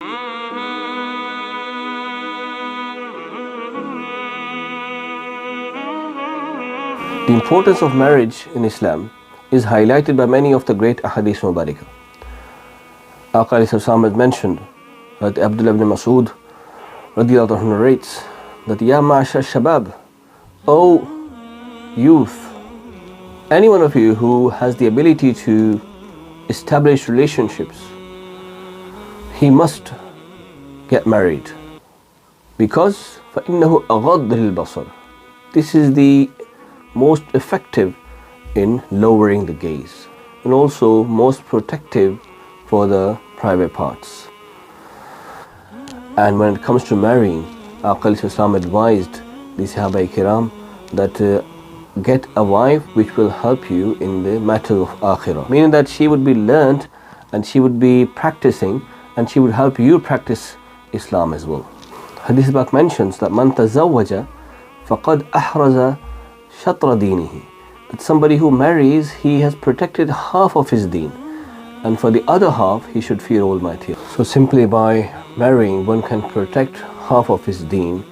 The importance of marriage in Islam is highlighted by many of the great ahadith mubarakah. Aqā has mentioned that Abdullah ibn Mas'ud radiyallahu anhu narrates that Ya ma'ashar shabab, O youth, any one of you who has the ability to establish relationships, he must get married, because فَإِنَّهُ أَغَضُّ لِلْبَصَرِ, this is the most effective in lowering the gaze and also most protective for the private parts. And when it comes to marrying, Aqā advised the Sahaba Kiram that get a wife which will help you in the matter of akhirah, meaning that she would be learned and she would be practicing and she would help you practice Islam as well. Hadith Pak mentions that man tazawwaja faqad ahraza shatra dinihi, that somebody who marries, he has protected half of his deen, and for the other half he should fear Almighty. So simply by marrying, one can protect half of his deen,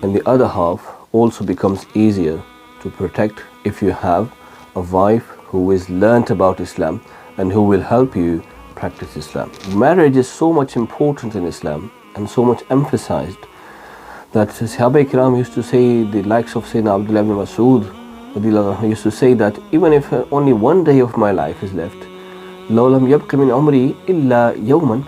and the other half also becomes easier to protect if you have a wife who is learnt about Islam and who will help you practice Islam. Marriage is so much important in Islam and so much emphasized that Sahaba Kiram used to say, the likes of Sayyidina Abdullah ibn Mas'ud used to say that even if only one day of my life is left, لَوْ لَمْ يَبْقِ مِنْ عُمْرِي إِلَّا يَوْمًا,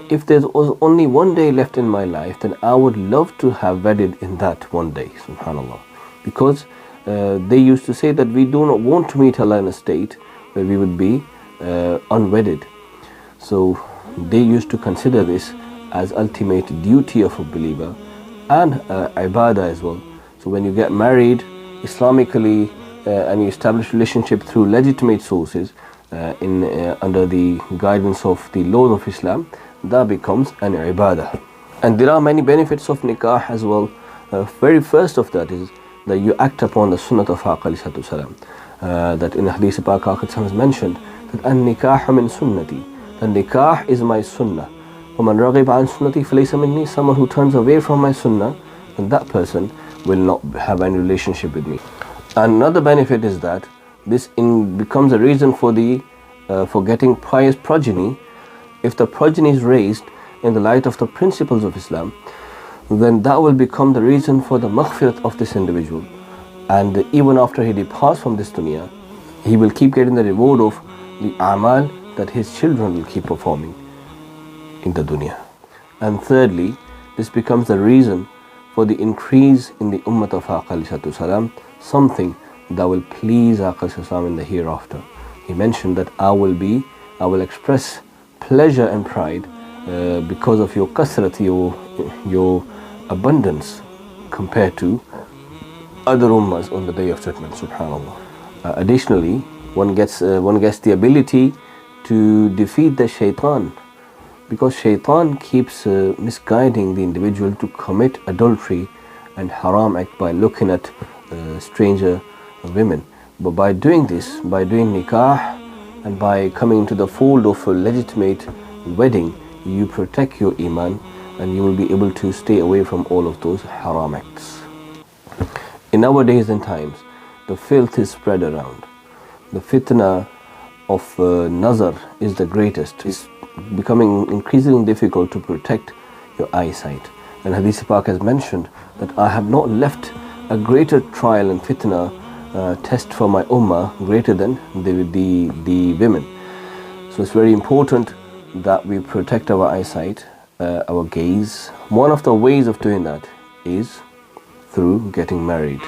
if there was only one day left in my life, then I would love to have wedded in that one day, subhanallah. Because they used to say that we do not want to meet Allah in a state where we would be unwedded. So they used to consider this as ultimate duty of a believer and ibadah as well. So when you get married Islamically and you establish relationship through legitimate sources under the guidance of the laws of Islam, that becomes an ibadah. And there are many benefits of nikah as well. Very first of that is that you act upon the sunnah of Aqā that in Hadith Pak Aqā has mentioned that an-nikah min sunnati, the nikah is my sunnah. وَمَنْ رَغِبَ عَنْ سُنَّتِي فَلَيْسَ مِنِّي, someone who turns away from my sunnah, then that person will not have any relationship with me. Another benefit is that this becomes a reason for getting pious progeny. If the progeny is raised in the light of the principles of Islam, then that will become the reason for the maghfirat of this individual. And even after he departs from this dunya, he will keep getting the reward of the a'mal that his children will keep performing in the dunya. And thirdly, this becomes the reason for the increase in the ummah of Aqā, something that will please Aqā in the hereafter. He mentioned that I will express pleasure and pride because of your kasrat, your abundance compared to other ummahs on the day of judgment, subhanallah. Additionally, one gets the ability to defeat the shaitan, because shaitan keeps misguiding the individual to commit adultery and haram act by looking at stranger women. But by doing this, by doing nikah and by coming into the fold of a legitimate wedding, you protect your iman and you will be able to stay away from all of those haram acts. In our days and times, the filth is spread around. The fitna of nazar is the greatest. It's becoming increasingly difficult to protect your eyesight. And Hadith Pak has mentioned that I have not left a greater trial and fitna test for my ummah greater than the women. So it's very important that we protect our eyesight, our gaze. One of the ways of doing that is through getting married.